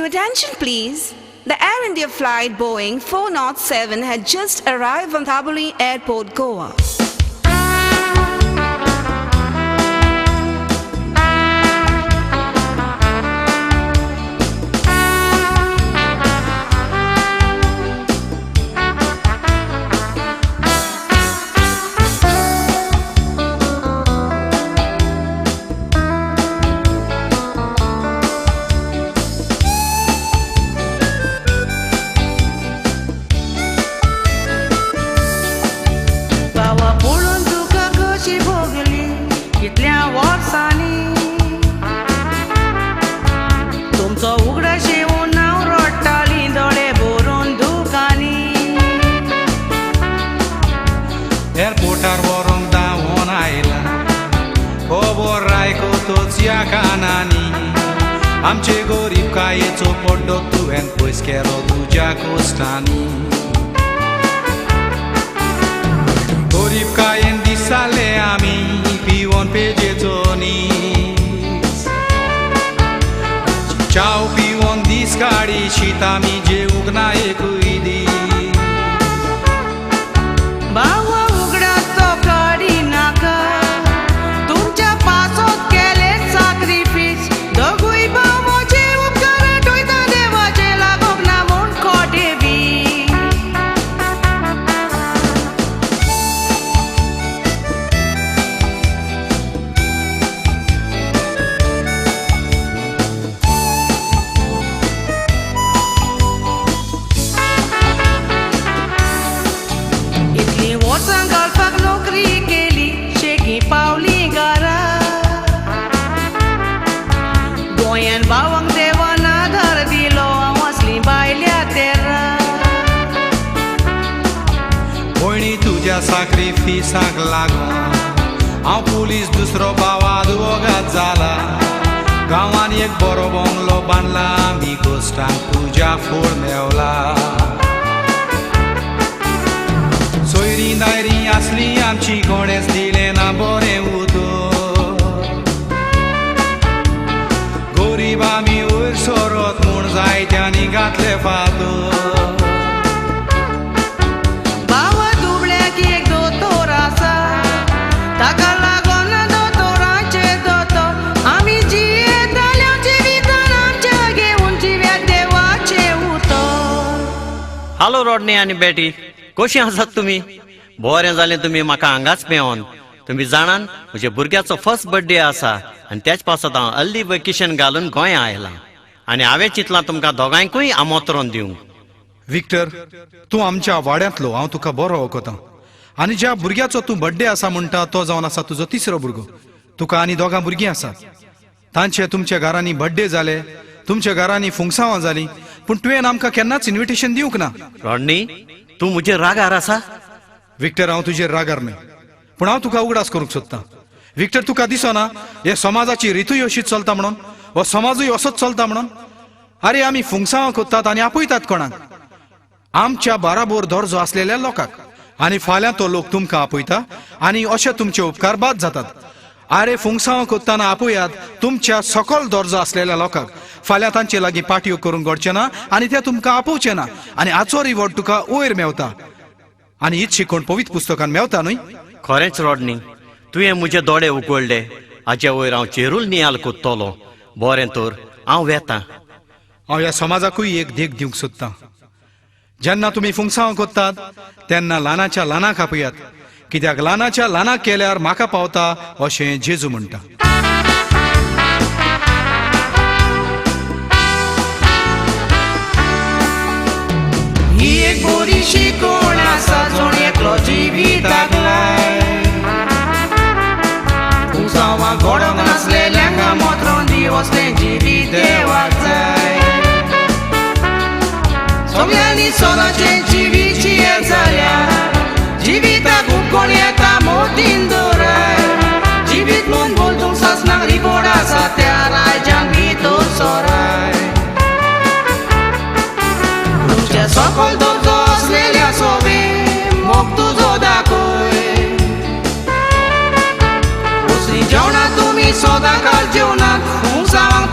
Your attention please. The Air India flight Boeing 407 had just arrived from Thaboli Airport, Goa. एअरपोर्टार व्हरून धांवून आयला खबर रायको तोच ह्या कानांनी आमचे गरीब कायेचो पड्डो तुवें पयस केलो तुज्या कोश्टांनी गरीब कायेन दिसाले आमी पिवोन पेजेचो नीस चाव पिवोन दीस काडी शीत आमी जेवूंक ना एकूय दीस Bawang dewana dhar dilo awasli bailya terra भयणी तुज्या साक्रिफिसाक लागून हांव पुलीस दुसरो भावाद वोगात जाला गांवान एक बरो बंगलो बांदला आमी गोश्टांक तुज्या फोड मेवला सोयरी दायरी आसली आमची कोणेच दिलें ना बरें उदक गरीब आमी वयर सरोत म्हूण जायत्यांनी घातले फातर बावा दुबळ्याक एक दोतोर आसा ताका लागून दोतोरांचे दोतोर आमी जियेताल्या जिवितान आमच्या घेवन जिव्याक देवाचे उतर हालो रॉडनी आनी बेटी कशी आसात तुमी बरें जालें तुमी म्हाका हांगाच मेळोन तुमी जाणान म्हज्या भुरग्याचो फर्स्ट बर्थडे आसा आनी तेच पासत हांव अर्ली वेकेशन घालून गोंया आयलां आनी हांवें चिंतलां तुमकां दोगांयकूय आमंत्रण दिवंक विक्टर तूं आमच्या वाड्यांतलो हांव तुका बरो वळखतां आनी ज्या भुरग्याचो तूं बर्थडे आसा म्हणटा तो जावन आसा तुजो तिसरो भुरगो तुका आनी दोगां भुरगीं आसात तांचे तुमच्या घरांनी बर्थडे जाले तुमच्या घरांनी फुंगसांवां जालीं पूण तुवें आमकां केन्नाच इन्विटेशन दिवंक ना रॉडनी तूं म्हजेर रागार आसा विक्टर हांव तुजेर रागार न्हय पूण हांव तुका उगडास करूंक सोदतां विक्टर तुका दिसना हे समाजाची रितूय अशीच चलता म्हणून हो समाजूय असोच चलता म्हणून अरे आमी फुंगसांवां कोत्तात आनी आपयतात कोणाक आमच्या बाराबोर दर्जो आसलेल्या लोकांक आनी फाल्यां तो लोक तुमकां आपयता आनी अशे तुमचे उपकार बाद जातात अरे फुंगसांवां कोत्ताना आपयात तुमच्या सकल दर्जो आसलेल्या लोकांक फाल्यां तांचे लागीं पाटयो करूंक घडचे ना आनी ते तुमकां आपोवचे ना आनी हाचो रिवॉर्ड तुका वयर मेवता आनी हीच शिकवण पवित्र पुस्तकान मेवता न्हय खरेंच रॉडनी तुवें म्हजे दोळे उगडले हाचे वयर हांव चेरूल नियाल कोत्तलो बरें तर हांव वेतां हांव ह्या समाजाकूय एक देख दिवंक सोदतां जेन्ना तुमी फुंगसांवां कोत्तात तेन्ना ल्हानाच्या ल्हानाक आपयात कित्याक ल्हानाच्या ल्हानाक केल्यार म्हाका पावता अशें जेजू म्हणटा ही एक बरी शिकवण आसा जोण एकलो जिविताक लाय फुंगसांवां घडोवंक नासलेल्यांक आमंत्रण दिवस तें जिवीत देवाक जाय सगळ्यांनी सदांचे जिवीत जिये जाल्यार जिविताक उकोण येता मोतीन दोराय जिवीत म्हूण बोलतूंक सासणाक रिपोर्ट आसा त्या राज्यांक भितर सोराय तुमच्या सकल दर्जो असलेल्या सोबे मोग तुजो दाखय उसली जेवणां तुमी सदां काळ जेवणाक फुंगसांवांक